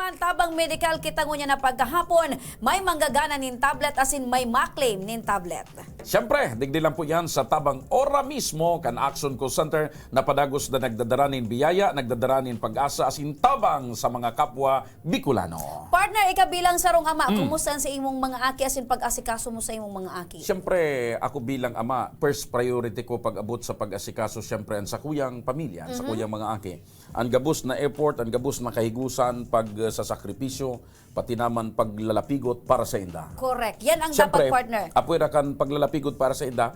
naman tabang medical kita ngunya na pagkahapon, may manggagana nin tablet asin may maklaim nin tablet. Siyempre, digdi lang po yan sa tabang ora mismo kan Action Call Center na padagos na nagdadaranin biyaya, nagdadaranin pag-asa asin tabang sa mga kapwa Bicolano. Partner, ikabilang sarong ama, kumusta sa imong mga aki asin pag-asikaso mo sa imong mga aki? Siyempre, ako bilang ama, first priority ko pag-abot sa pag-asikaso, siyempre, ang sa kuyang pamilya, ang sa kuyang mga aki. Ang gabos na effort, ang gabos na kahigusan, pag sa sakripisyo, pati naman paglalapigot para sa inda. Correct. Yan ang Siyempre, dapat, partner. apuera kan paglalapigot para sa inda,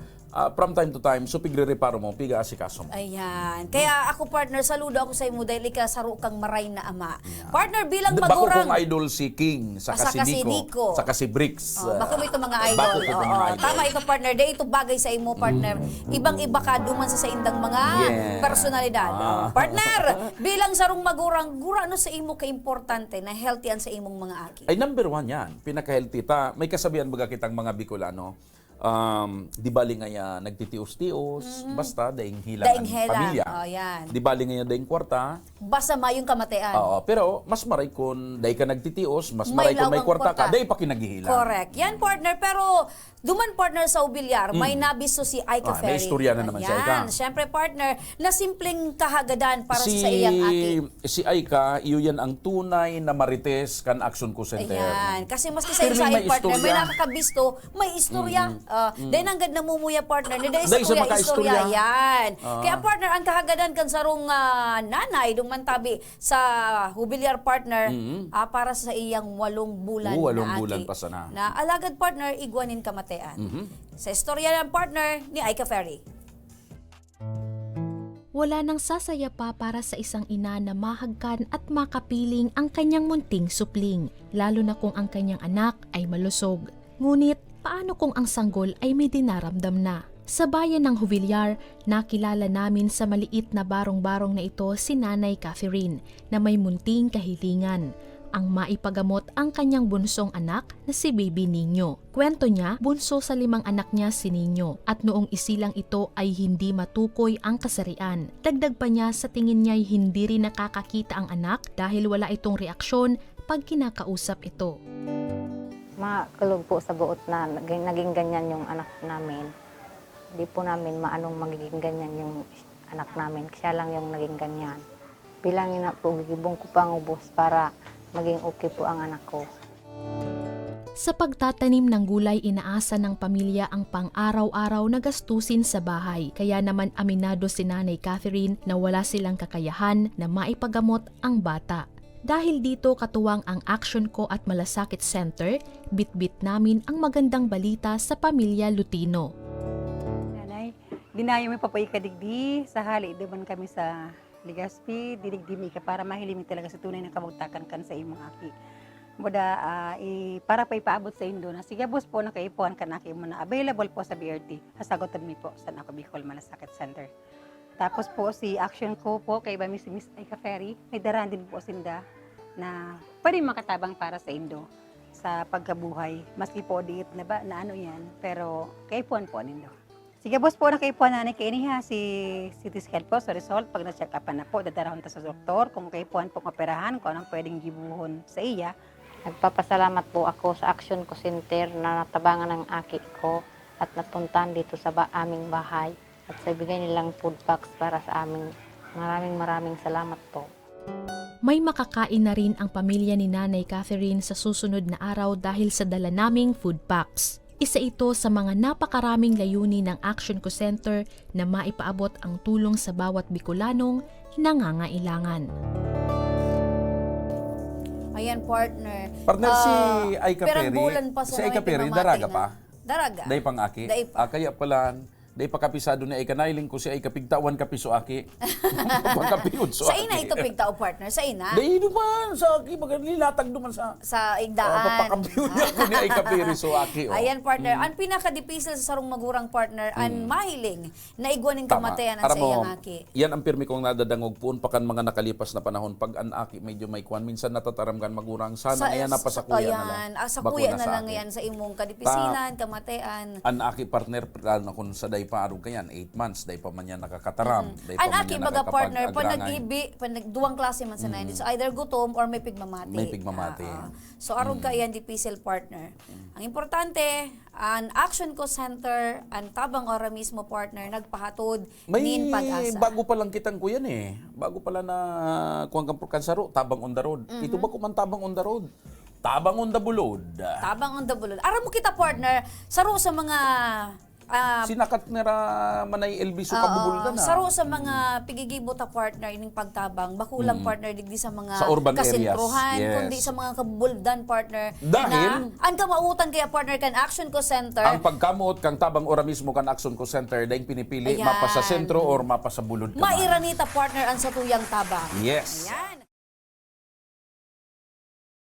from time to time, so pigre-reparo mo, piga-asikaso mo. Ayan. Kaya ako, partner, saludo ako sa imo dahil ika saro kang maray na ama. Partner, bilang Bako magurang. kong idol si King, saka si Nico, saka si Bricks. Bako mo ito mga idol. Bako ko mga idol. Tama ito, partner. Dahil ito bagay sa imo, partner. Ibang-iba ka duman sa indang mga personalidad. Partner, bilang sarong magurang, gurano sa imo ka-importante na healthy an sa imong mga aki? Ay, number one yan. Pinaka-healthy ta. May kasabihan baga kitang mga Bicolano, di bali nga nagtitios-tios, basta daing hilang ang pamilya. Yan. Di bali nga daing kwarta. Basta mayong kamatayan. Oo, pero mas maray kun dahi ka nagtitios, mas May maray kun may lawang kwarta ka, kwarta. dahi pa kinaghihilang. Correct. Yan, partner. Pero, duman, partner, sa Ubilyar, may nabiso si Aika may Ferry. istorya na naman si Aika. Yan. Siyempre, partner, na simpleng kahagadan para si sa iyang aki. Si Aika, iyo yan ang tunay na marites kan Action Call Center. Ayan. Kasi maski sa Pero isa may partner, may istorya. nakakabisto, may istorya. Dahil nanggad na mumuya, partner. Dahil Dahil sa sa makaistorya. istorya. Yan. Kaya, partner, ang kahagadan kan sarong nanay, dumantabi sa Ubilyar, partner, para sa iyang 8 bulan na 8 aki. bulan pa sana. Na alagad, partner, igwanin kamatayan. Sa istorya ng partner ni Aika Ferry. Wala nang sasaya pa para sa isang ina na mahagkan at makapiling ang kanyang munting supling, lalo na kung ang kanyang anak ay malusog. Ngunit, paano kung ang sanggol ay may dinaramdam na? Sa bayan ng Juvillar, nakilala namin sa maliit na barong-barong na ito si Nanay Catherine na may munting kahilingan. Ang maipagamot ang kanyang bunsong anak na si Baby Nino. Kwento niya, bunso sa 5 anak niya si Nino at noong isilang ito ay hindi matukoy ang kasarian. Dagdag pa niya sa tingin niya ay hindi rin nakakakita ang anak dahil wala itong reaksyon pag kinakausap ito. Makulog po sa buot na naging ganyan yung anak namin. Hindi po namin maanong magiging ganyan yung anak namin. Siya lang yung naging ganyan. Bilangin na po, gigibong ko pang ubos para maging okay po ang anak ko. Sa pagtatanim ng gulay, inaasa ng pamilya ang pang-araw-araw na gastusin sa bahay. Kaya naman aminado si Nanay Catherine na wala silang kakayahan na maipagamot ang bata. Dahil dito katuwang ang Action Ko at Malasakit Center, bit-bit namin ang magandang balita sa pamilya Lutino. Nanay, dinayo may papaikadigdi sa hali, diban kami sa Legazpi, didigdi mi ka para mahilimi talaga sa tunay na kabugtakan kan sa imong aki. Boda, para pa ipaabot sa indo na, sige boss po, nakaipuan ka na mo na available po sa BRT. Hasagotan mi po sa Nako Bicol Malasakit Center. Tapos po si Action Ko po, kay Bami si Miss Aika Ferry, may daran din po sinda na pwede makatabang para sa indo sa pagkabuhay. Maski po diit na ba, na ano yan, pero kaipuan po nindo. Sige boss po, nakaipuan na ni Keniha si CT scan po sa result. Pag na-check up na po, dadarahon ta sa doktor. Kung kaipuan po operahan, kung anong pwedeng gibuhon sa iya. Nagpapasalamat po ako sa Action Ko Center na natabangan ng aki ko at napuntahan dito sa aming bahay at sa bigay nilang food packs para sa amin. Maraming salamat po. May makakain na rin ang pamilya ni Nanay Catherine sa susunod na araw dahil sa dala naming food packs. Isa ito sa mga napakaraming layunin ng Action Ko Center na maipaabot ang tulong sa bawat Bicolanong nangangailangan. Ayan, partner. Partner, si Aika Perang Ferry, bulan pa sa si Aika mga Ferry, pinamamatay daraga na. pa? Daraga. Dahi pang aki? Dahi pa. Kaya pala, dahi pa kapisado na Aika, nailing ko si Aika, pigtawan kapiso aki. Pagkapiyon so Sa aki. ina ito pigtao, partner. Sa ina. Dahi duman sa aki, lilatag duman sa... Sa igdaan. Pagkapiyon niya ko ni Aika Ferry so aki. Ayan, partner. Ang pinakadipisil sa sarong magurang, partner, ang mahiling na igwaning kamatayan ang sa iyang aki. Yan ang pirmi kong nadadangog puon pakan mga nakalipas na panahon. Pag an aki medyo may kwan, minsan natataram kan magurang. Sana yan napasakuya na lang. Sa kuya Bakuna na sa lang aki. yan sa imong kadipisinan, kamatayan. An aki partner, lalo na kung sa day pa arog kayan 8 months day pa man yan nakakataram, day pa An man aki yan baga partner pag nakakapag-agrangay. duwang klase man sa nain. So either gutom or may pigmamati. May pigmamati. So arog ka yan di pisil partner. Ang importante, an Action Co Center, an tabang ora mismo partner nagpahatod nin pag-asa. Bago pa lang kitang ko yan eh. Bago pala na kuwang kansaro, tabang on the road. Ito ba kuman tabang on the road? Tabang on the bulod. Tabang on the bulod. Aram mo kita partner, saro sa mga Sinakat nira manay Elviso kabubulgan na. saro sa mga pigigibota partner ining pagtabang bakulang partner digdi sa mga Sa urban areas. kasentruhan Yes. kundi sa mga kabuldan partner Dahil- na an kamautan kaya partner kan Action Co Center Ang pagkamuot kang tabang ora mismo kan Action Co Center dahil pinipili Ayan. mapa sa sentro or mapa sa bulod ka man. mairanita partner ang sa tuyang tabang. Yes. Ayan.